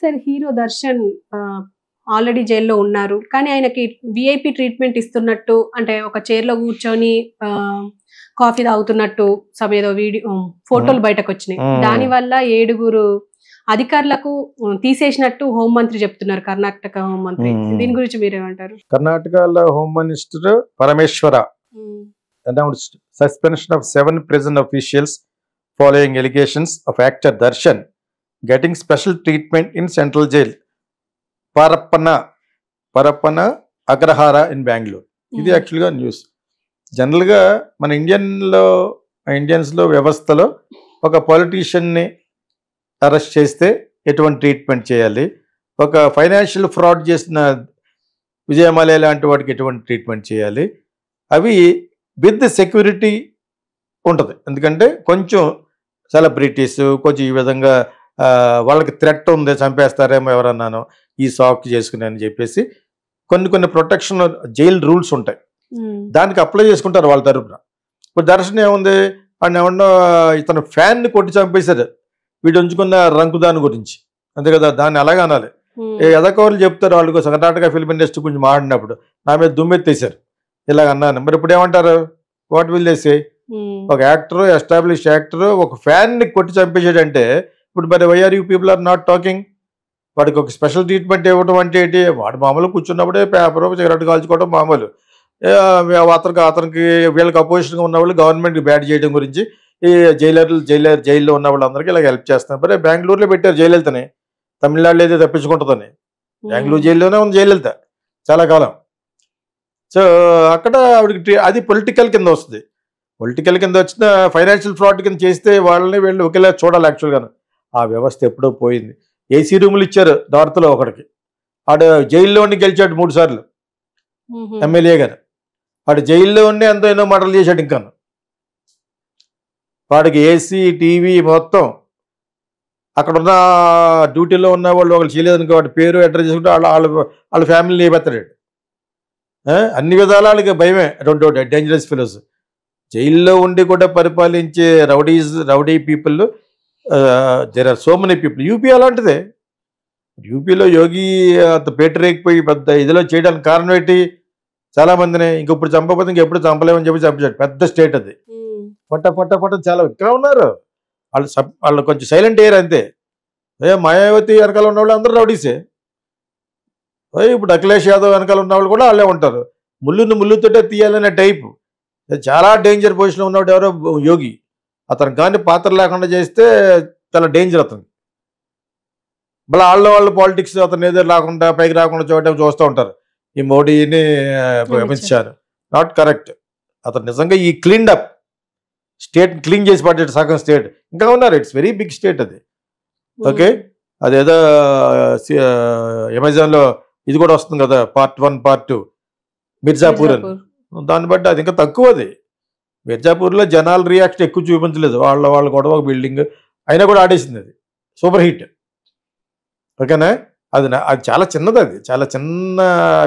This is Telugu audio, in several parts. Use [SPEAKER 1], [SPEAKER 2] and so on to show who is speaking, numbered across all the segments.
[SPEAKER 1] సార్ హీరో దర్శన్ ఆల్రెడీ జైల్లో ఉన్నారు. కానీ ఆయనకి వీఐపీ ట్రీట్మెంట్ ఇస్తున్నట్టు అంటే ఒక చైర్‌లో కూర్చొని కాఫీ తాగుతున్నట్టు ఏదో ఫోటోలు బయటకొచ్చినాయి. దానివల్ల 7 అధికారులకు తీసేసినట్టు హోంమంత్రి చెప్తున్నారు, కర్ణాటక హోంమంత్రి. దీని గురించి మీరేమంటారు?
[SPEAKER 2] కర్ణాటకలో home minister Parameshwara announced suspension of 7 prison officials following allegations of actor Darshan getting special treatment in central jail Parappana Agrahara in Bangalore. ఇది యాక్చువల్గా న్యూస్. జనరల్గా మన ఇండియన్స్లో వ్యవస్థలో ఒక పొలిటీషియన్ని అరెస్ట్ చేస్తే ఎటువంటి ట్రీట్మెంట్ చేయాలి, ఒక ఫైనాన్షియల్ ఫ్రాడ్ చేసిన విజయమాల్యా లాంటి వాడికి ఎటువంటి ట్రీట్మెంట్ చేయాలి, అవి విత్ సెక్యూరిటీ ఉంటుంది. ఎందుకంటే కొంచెం సెలబ్రిటీస్ కొంచెం ఈ విధంగా వాళ్ళకి థ్రెట్ ఉంది, చంపేస్తారేమో ఎవరన్నాను ఈ సాక్ చేసుకుని అని చెప్పేసి కొన్ని ప్రొటెక్షన్ జైల్ రూల్స్ ఉంటాయి, దానికి అప్లై చేసుకుంటారు వాళ్ళ తరపున. ఇప్పుడు దర్శనం ఏముంది, వాడిని ఏమన్నా ఇతను ఫ్యాన్ని కొట్టి చంపేశారు వీడు ఉంచుకున్న రంకుదాని గురించి, అంతే కదా, దాన్ని అలాగే అనాలి. ఎదకవర్లు చెప్తారు వాళ్ళకు కర్ణాటక ఫిల్మ్ ఇండస్ట్రీ గురించి మాట్లాడినప్పుడు నా మీద దుమ్మెత్తేశారు ఇలాగ అన్నాను. మరి ఇప్పుడు ఏమంటారు, వాట్ విల్ దే సే? ఒక యాక్టర్, ఎస్టాబ్లిష్ యాక్టర్ ఒక ఫ్యాన్ని కొట్టి చంపేసాడంటే ఇప్పుడు మరి why are you people are not talking? వాడికి ఒక స్పెషల్ ట్రీట్మెంట్ ఇవ్వడం అంటే ఏంటి? వాడు మామూలు కూర్చున్నప్పుడే పేపర్ సిగరెట్ కాల్చుకోవడం మామూలు. అతనికి వీళ్ళకి అపోజిషన్గా ఉన్న వాళ్ళు గవర్నమెంట్కి బ్యాడ్ చేయడం గురించి ఈ జైల్లో ఉన్న వాళ్ళందరికీ ఇలా హెల్ప్ చేస్తున్నారు. మరి బెంగళూరులో పెట్టారు జయలలితని, తమిళనాడులో అయితే తప్పించుకుంటుందని. బెంగళూరు జైల్లోనే ఉంది జయలలిత చాలా కాలం. సో అక్కడ ఆవిడకి అది పొలిటికల్ కింద వస్తుంది. పొలిటికల్ కింద వచ్చిన ఫైనాన్షియల్ ఫ్రాడ్ కింద చేస్తే వాళ్ళని వీళ్ళు ఒకేలా చూడాలి. యాక్చువల్గాను ఆ వ్యవస్థ ఎప్పుడో పోయింది. ఏసీ రూములు ఇచ్చారు నార్త్లో ఒకడికి, ఆడు జైల్లో ఉండి గెలిచాడు 3 సార్లు ఎమ్మెల్యే గారు. వాడు జైల్లో ఉండి ఎంతో ఎన్నో మర్డర్లు చేశాడు. ఇంకా వాడికి ఏసీ టీవీ మొత్తం అక్కడ ఉన్న డ్యూటీలో ఉన్న వాళ్ళు ఒకళ్ళు చేయలేదనుకో వాడి పేరు ఎంటర్ చేసుకుంటే వాళ్ళ ఫ్యామిలీని లేపెత్తాడు. అన్ని విధాలు వాళ్ళకి భయమే. డేంజరస్ ఫెలోస్ జైల్లో ఉండి కూడా పరిపాలించే rowdy people there are so many people. UP అలాంటిదే. యూపీలో యోగి అంత పేటరేకిపోయి పెద్ద ఇదిలో చేయడానికి కారణం ఏంటి? చాలా మందిని ఇంకొప్పుడు చంపకపోతే ఇంకెప్పుడు చంపలేమని చెప్పి చంపించాడు. పెద్ద స్టేట్ అది. పట్ట చాలా ఇంకా ఉన్నారు వాళ్ళు కొంచెం సైలెంట్ అయ్యారు అంతే. మాయావతి వెనకాల ఉన్నవాళ్ళు అందరూ రౌడీసే. ఇప్పుడు అఖిలేష్ యాదవ్ వెనకాల ఉన్నవాళ్ళు కూడా వాళ్ళే ఉంటారు. ముళ్ళుతోటే తీయాలనే టైపు. చాలా డేంజర్ పొజిషన్లో ఉన్నవాడు ఎవరో యోగి. అతను కానీ పాత్ర లేకుండా చేస్తే చాలా డేంజర్ అతను. మళ్ళీ వాళ్ళు పాలిటిక్స్ అతను ఏదో లేకుండా పైకి రాకుండా చూస్తూ ఉంటారు. ఈ మోడీని అమిత్ షా నాట్ కరెక్ట్. అతను నిజంగా ఈ క్లీన్డ్ అప్ స్టేట్ క్లీన్ చేసి పడ్డాడు సగం స్టేట్. ఇంకా ఉన్నారు. ఇట్స్ వెరీ బిగ్ స్టేట్ అది. ఓకే, అదేదో అమెజాన్లో ఇది కూడా వస్తుంది కదా, Part 1 Part 2 మిర్జాపూర్ అని. దాన్ని బట్టి అది ఇంకా తక్కువ. అది మిర్జాపూర్లో జనాల రియాక్షన్ ఎక్కువ చూపించలేదు. వాళ్ళ గొడవ బిల్డింగ్ అయినా కూడా ఆడేసింది. అది సూపర్ హిట్. ఓకేనా, అది చాలా చిన్నది. అది చాలా చిన్న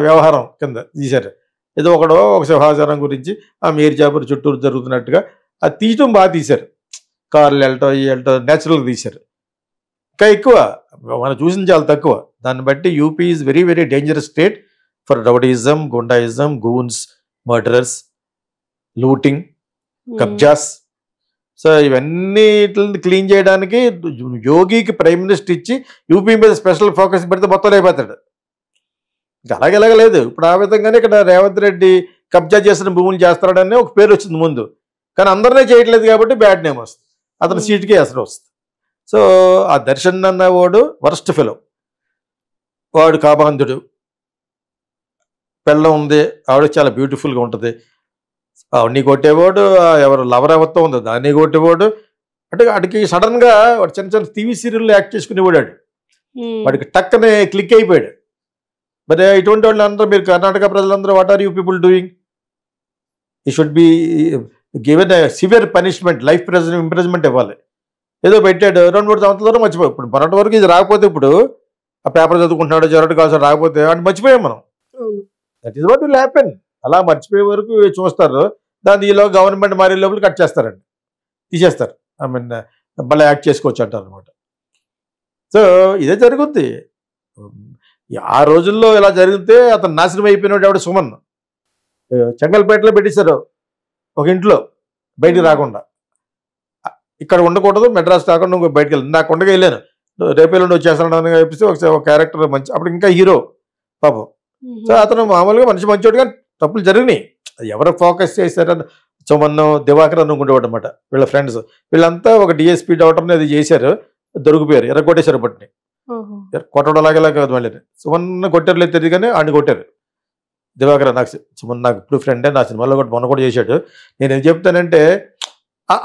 [SPEAKER 2] వ్యవహారం కింద తీశారు. ఏదో ఒక సింహాచారం గురించి ఆ మిర్జాపూర్ చుట్టూరు జరుగుతున్నట్టుగా అది తీయటం బాగా తీశారు. కార్లు వెళ్ళటం న్యాచురల్గా తీశారు. ఇంకా ఎక్కువ మనం చూసింది చాలా తక్కువ. దాన్ని బట్టి UP is very very dangerous state for rowdyism, goondaism, goons, murderers, looting, kabzas. So ఇవన్నీ క్లీన్ చేయడానికి యోగికి ప్రైమ్ మినిస్టర్ ఇచ్చి యూపీ మీద స్పెషల్ ఫోకస్ పెడితే మొత్తం అయిపోతాడు. ఇంకా అలాగే లేదు. ఇప్పుడు ఆ విధంగానే ఇక్కడ రేవంత్ రెడ్డి కబ్జా చేసిన భూములు చేస్తాడని ఒక పేరు వచ్చింది ముందు. కానీ అందరినీ చేయట్లేదు కాబట్టి బ్యాడ్ నేమ్ వస్తుంది. అతని సీట్కి అసలు వస్తుంది. సో ఆ దర్శన్ అన్న వాడు వరస్ట్ ఫెలో. వాడు కాబాంధుడు. పెళ్ళం ఉంది, ఆవిడ చాలా బ్యూటిఫుల్గా ఉంటుంది. ఆవిడ్ని కొట్టేవాడు, ఎవరు లవర్ ఎవరితో ఉందో దాన్ని కొట్టేవాడు. అంటే వాడికి సడన్గా వాడు చిన్న టీవీ సీరియల్లో యాక్ట్ చేసుకునేవాడు. వాడికి టక్కనే క్లిక్ అయిపోయాడు. మరి ఇటువంటి వాళ్ళు అందరూ, మీరు కర్ణాటక ప్రజలందరూ what are you people doing? He should be given severe punishment, life imprisonment ఇవ్వాలి. ఏదో పెట్టాడు 2-3 సంవత్సరాల తర్వాత మర్చిపోయి. ఇప్పుడు మొన్నటి వరకు ఇది రాకపోతే ఇప్పుడు ఆ పేపర్ చదువుకుంటున్నాడు, జరగడం కాల్సిన రాకపోతే అంటే మర్చిపోయాం మనం. That is what will happen. అలా మర్చిపోయే వరకు చూస్తారు. దాన్ని ఈలో గవర్నమెంట్ మారే లోపల కట్ చేస్తారండి, తీసేస్తారు. ఐ మీన్ మళ్ళీ యాక్ట్ చేసుకోవచ్చు అంటారు అనమాట. సో ఇదే జరుగుద్ది. ఆ రోజుల్లో ఇలా జరిగితే అతను నాశనం అయిపోయినాడు ఎవడు సుమన్. చెంగల్పేటలో పెట్టేశారు ఒక ఇంట్లో, బయటికి రాకుండా. ఇక్కడ ఉండకూడదు, మెడ్రాస్ రాకుండా నువ్వు బయటకు వెళ్ళి, నాకు కొండగా వెళ్ళాను, రేపేళ్ళు వచ్చేస్తాను చెప్పేసి ఒక క్యారెక్టర్ మంచి, అప్పుడు ఇంకా హీరో పాపం. సో అతను మామూలుగా మంచోడుగా తప్పులు జరిగినాయి. ఎవరు ఫోకస్ చేశారని సుమన్, దివాకర్ అనుకుంటేవాడు అనమాట వీళ్ళ ఫ్రెండ్స్. వీళ్ళంతా ఒక డిఎస్పీ డాక్టర్ని అది చేశారు, దొరికిపోయారు, ఎర్రగొట్టేశారు బట్టిని. కొట్టడం లాగేలా కాదు, మళ్ళీ సుమన్ కొట్టారు లేదు తెలియదు కానీ ఆడిని కొట్టారు. దివాకర్ సుమన్ నాకు ఇప్పుడు ఫ్రెండే, నా సినిమాలో కూడా మొన్న కూడా చేశాడు. నేను ఏం చెప్తానంటే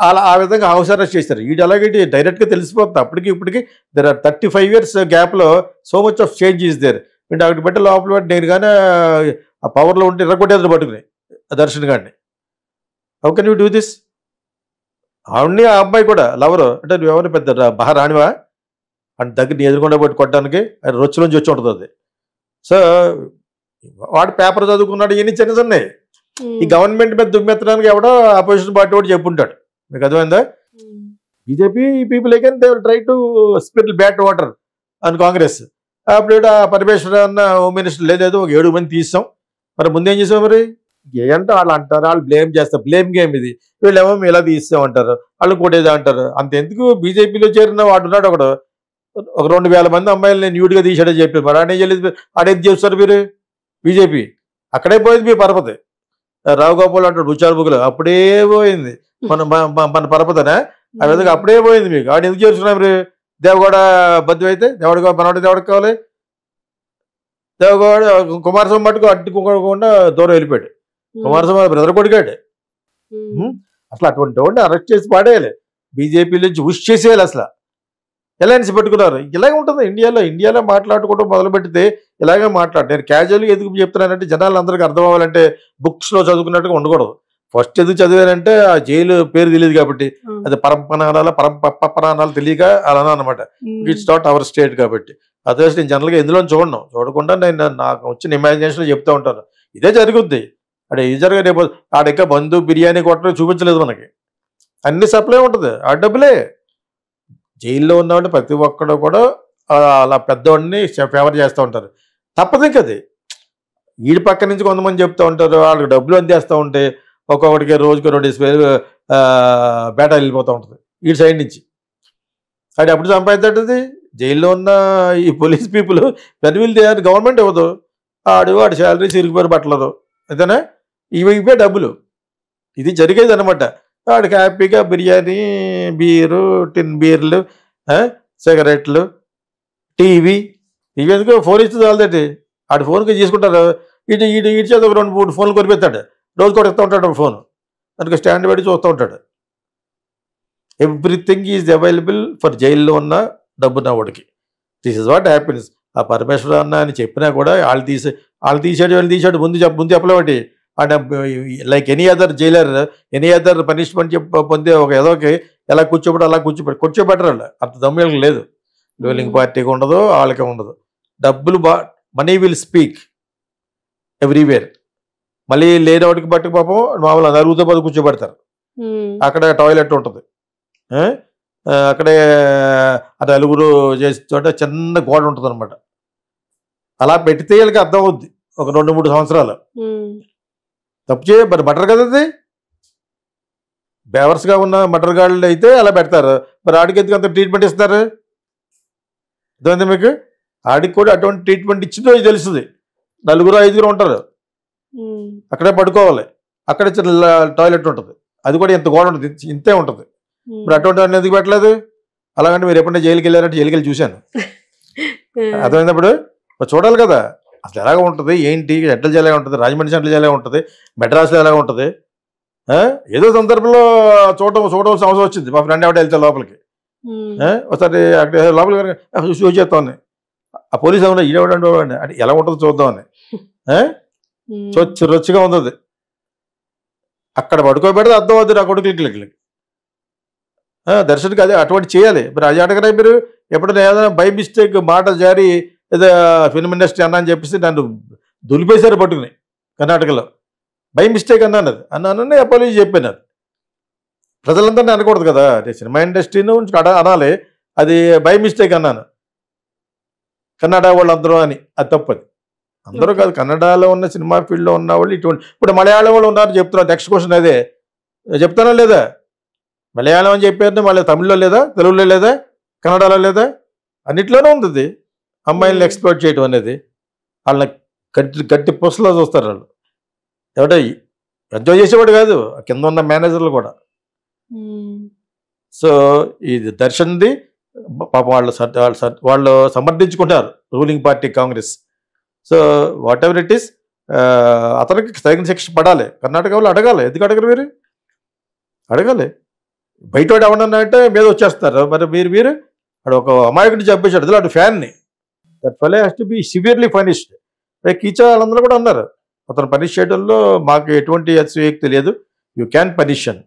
[SPEAKER 2] అలా ఆ విధంగా హౌస్ అరెస్ట్ చేశారు. వీడు అలాగే డైరెక్ట్గా తెలిసిపోతుంది. అప్పటికి ఇప్పటికి దర్ ఆర్ 35 years గ్యాప్లో so much of change is there. వీడు అక్కడికి పెట్టి లోపల పెట్టి నేను కానీ ఆ పవర్లో ఉంటే ఎర్రగొట్టేది పట్టుకుని దర్శన్ గారిని. How can you do this? ఆవిడ్ని ఆ అబ్బాయి కూడా లవరు అంటే నువ్వు ఎవరు పెద్ద రానివా అంటే దగ్గర ఎదురుకుండా పెట్టి కొట్టడానికి రొచ్చు నుంచి వచ్చి ఉంటుంది అది. సో వాడు పేపర్ చదువుకున్నాడు, ఇవన్నీ చిన్న చిన్నవి. ఈ గవర్నమెంట్ మీద దుమ్మెత్తడానికి ఎవడో అపోజిషన్ పార్టీ కూడా చెప్పుంటాడు. మీకు అర్థమైందా? BJP people again they will try to spill bat water అని కాంగ్రెస్. అప్పుడు పరమేశ్వర అన్న హోమ్ మినిస్టర్ లేదు ఒక 7 మంది తీస్తాం, మరి ముందేం చేసాం? మరి ఏంటో వాళ్ళు అంటారు, వాళ్ళు బ్లేమ్ చేస్తారు. బ్లేమ్ గేమ్ ఇది. వీళ్ళేమో ఇలా తీస్తామంటారు, వాళ్ళు కొట్టేది అంటారు. అంతెందుకు బీజేపీలో చేరిన వాడు ఉన్నాడు ఒకడు, ఒక 2000 మంది అమ్మాయిలు న్యూడ్గా తీసాడని చెప్పి, మరి ఆడేం చేయలేదు. ఆడేది చేస్తారు మీరు బీజేపీ? అక్కడే పోయింది మీ పరపతి. రావు గోపాల్ అంటాడు రుచారుబుకులు, అప్పుడే పోయింది మన పరపతనే. ఆ విధంగా అప్పుడే పోయింది మీకు. ఆడు ఎందుకు చేరుచున్నారు మీరు? దేవగౌడ బద్దు అయితే మనవాడి దేవుడికి కావాలి. దేవగౌడ కుమారస్వామి మట్టుకు అడ్డుకోకుండా దూరం వెళ్ళిపోయాడు. కుమారస్వామి బ్రదర్ కొడిగాడు. అసలు అటువంటి వాడిని అరెస్ట్ చేసి పాడేయాలి, బీజేపీ నుంచి ఉష్ చేసేయాలి. అసలు ఎలయన్స్ పెట్టుకున్నారు. ఇలాగే ఉంటుంది ఇండియాలో మాట్లాడుకోవడం మొదలు పెడితే ఇలాగే మాట్లాడు. నేను క్యాజువల్గా ఎందుకు చెప్తున్నానంటే జనాలు అందరికీ అర్థం అవ్వాలంటే బుక్స్లో చదువుకున్నట్టుగా ఉండకూడదు. ఫస్ట్ ఎందుకు చదివానంటే ఆ జైలు పేరు తెలియదు కాబట్టి, అది పరంపనాలు తెలియక అలా అనమాట. ఇట్స్ నాట్ అవర్ స్టేట్ కాబట్టి. అదే నేను జనరల్గా ఎందులో చూడకుండా నేను నాకు వచ్చిన ఇమాజినేషన్లో చెప్తూ ఉంటాను. ఇదే జరుగుద్ది. అక్కడ ఇది జరగ రేపు ఆడెక్క బంధు బిర్యానీ కొట్టడం చూపించలేదు మనకి, అన్ని సప్లై ఉంటుంది, ఆ డబ్బులే. జైల్లో ఉన్నవాళ్ళు ప్రతి ఒక్కడు కూడా అలా పెద్దవాడిని ఫేవర్ చేస్తూ ఉంటారు. తప్పదు ఇంక అది. వీడి పక్క నుంచి కొంతమంది చెప్తూ ఉంటారు, వాళ్ళకి డబ్బులు అందేస్తూ ఉంటే ఒక్కొక్కడికి రోజుకి 2 బేటా వెళ్ళిపోతూ ఉంటుంది వీడి సైడ్ నుంచి. అది అప్పుడు సంపాదించండి. జైల్లో ఉన్న ఈ పోలీస్ పీపుల్ పెన్విల్ చేయాలి, గవర్నమెంట్ ఇవ్వదు. వాడి శాలరీ సిరిగిపోయి పట్టలేదు, అంతేనా? ఇవే డబ్బులు. ఇది జరిగేది అనమాట. వాడికి హ్యాపీగా బిర్యానీ, బీరు, టిన్ బీర్లు, సిగరెట్లు, టీవీ. ఇవి ఎందుకు ఫోన్ ఇస్తుంది వాళ్ళదండి. ఆడి ఫోన్కి తీసుకుంటారు. ఇటు చేత ఒక 2-3 ఫోన్లు కొనిపెడతాడు, రోజు కూడా ఇస్తూ ఉంటాడు ఫోన్. దానికి స్టాండ్ పెట్టి చూస్తూ ఉంటాడు. ఎవ్రీథింగ్ ఈజ్ అవైలబుల్ ఫర్ జైల్లో ఉన్న డబ్బున్న వాడికి. This is what happiness. ఆ పరమేశ్వర అన్న అని చెప్పినా కూడా వాళ్ళు తీసాడు ముందు చెప్పలేవాటి. And like any other jailer, any other punishment పొందే ఒక ఏదోకి ఎలా కూర్చోబెట్టరు వాళ్ళు. అంత దమ్ములకు లేదు. రూలింగ్ పార్టీకి ఉండదు, వాళ్ళకి ఉండదు. డబ్బులు మనీ విల్ స్పీక్ ఎవ్రీవేర్. మళ్ళీ లేనివాడికి బట్టి పాపం మామూలు నలుగుతో పది కూర్చోబెడతారు. అక్కడ టాయిలెట్ ఉంటుంది, అక్కడే ఆ నలుగురు చేసే చోట చిన్న గోడ ఉంటుంది అనమాట. అలా పెడితే వీళ్ళకి అర్థం అవుద్ది ఒక 2-3 సంవత్సరాలు. తప్పు మరి మటర్ కదా అది. బేవర్స్గా ఉన్న మటర్ గాళ్ళు అయితే అలా పెడతారు. మరి ఆడికి ఎందుకు అంత ట్రీట్మెంట్ ఇస్తారు? అర్థమైంది మీకు? ఆడికి కూడా అటువంటి ట్రీట్మెంట్ ఇచ్చిందో తెలుస్తుంది. 4-5 ఉంటారు, అక్కడే పడుకోవాలి. అక్కడే చిన్న టాయిలెట్ ఉంటుంది, అది కూడా ఇంత గోడ ఉంటుంది, ఇంతే ఉంటుంది. మరి అటువంటి వాడిని ఎందుకు పెట్టలేదు? అలాగంటే మీరు ఎప్పుడైనా జైలుకి వెళ్ళారంటే జైలుకి వెళ్ళి చూశాను. అర్థమైనప్పుడు చూడాలి కదా అసలు ఎలాగ ఉంటుంది, ఏంటి, ఎట్ల జైలు ఎలా ఉంటుంది, రాజమండ్రి సెంట్రల్ జైలు ఎలా ఉంటుంది, మెడ్రాస్లో ఎలా ఉంటుంది. ఏదో సందర్భంలో చూడవలసిన అవసరం వచ్చింది. మా ఫ్రెండ్ ఎవడ వెళ్తే లోపలికి ఒకసారి అక్కడ లోపలికి షూ చేస్తామని, ఆ పోలీసు ఏమన్నా ఈడవడండి అంటే ఎలా ఉంటుందో చూద్దామని. రుచిగా ఉంది. అక్కడ పడుకోబెడితే అర్థం అవుతుంది ఆ కొడుకులకి. దర్శనకి అదే అటువంటి చేయాలి. మరి అది అడగరా మీరు? ఎప్పుడైనా ఏదైనా బై మిస్టేక్ మాట జారి ఏదో ఫిల్మ్ ఇండస్ట్రీ అన్నా అని చెప్పేసి నన్ను దులిపేశారు పట్టుకుని కర్ణాటకలో. బై మిస్టేక్ అన్నానని అపాలజీ చెప్పాను. ప్రజలందరినీ అనకూడదు కదా, సినిమా ఇండస్ట్రీ నుంచి అనాలి. అది బై మిస్టేక్ అన్నాను. కన్నడ వాళ్ళందరూ అని, అది తప్పది. అందరూ కాదు, కన్నడలో ఉన్న సినిమా ఫీల్డ్లో ఉన్న వాళ్ళు ఇటువంటి. ఇప్పుడు మలయాళం వాళ్ళు ఉన్నారు చెప్తున్నారు. నెక్స్ట్ క్వశ్చన్ అదే చెప్తానా లేదా? మలయాళం అని చెప్పారు, మళ్ళీ తమిళ్లో లేదా, తెలుగులో లేదా, కన్నడలో లేదా, అన్నిట్లోనే ఉంది అమ్మాయిలను ఎక్స్ప్లోర్ చేయడం అనేది. వాళ్ళని గట్టి పుసలో చూస్తారు వాళ్ళు. ఎవడో ఎంజాయ్ చేసేవాడు కాదు, కింద ఉన్న మేనేజర్లు కూడా. సో ఇది దర్శన్ది పాపం వాళ్ళు సమర్థించుకుంటారు ruling party Congress. So whatever it is, అతనికి తగిన శిక్ష పడాలి. కర్ణాటక వాళ్ళు అడగాలి. ఎందుకు అడగరు? మీరు అడగాలి. బయట వాడు ఎవడన్నా అంటే మీద వచ్చేస్తారు. మరి మీరు అక్కడ ఒక అమాయకుడిని చంపేశాడు, అటు ఫ్యాన్ని. That fellow has to be severely punished. కీచా వాళ్ళందరూ కూడా అన్నారు, అతను పనిష్ చేయడంలో మాకు ఎటువంటి అతిశయోక్తి లేదు, యూ క్యాన్ పనిషన్.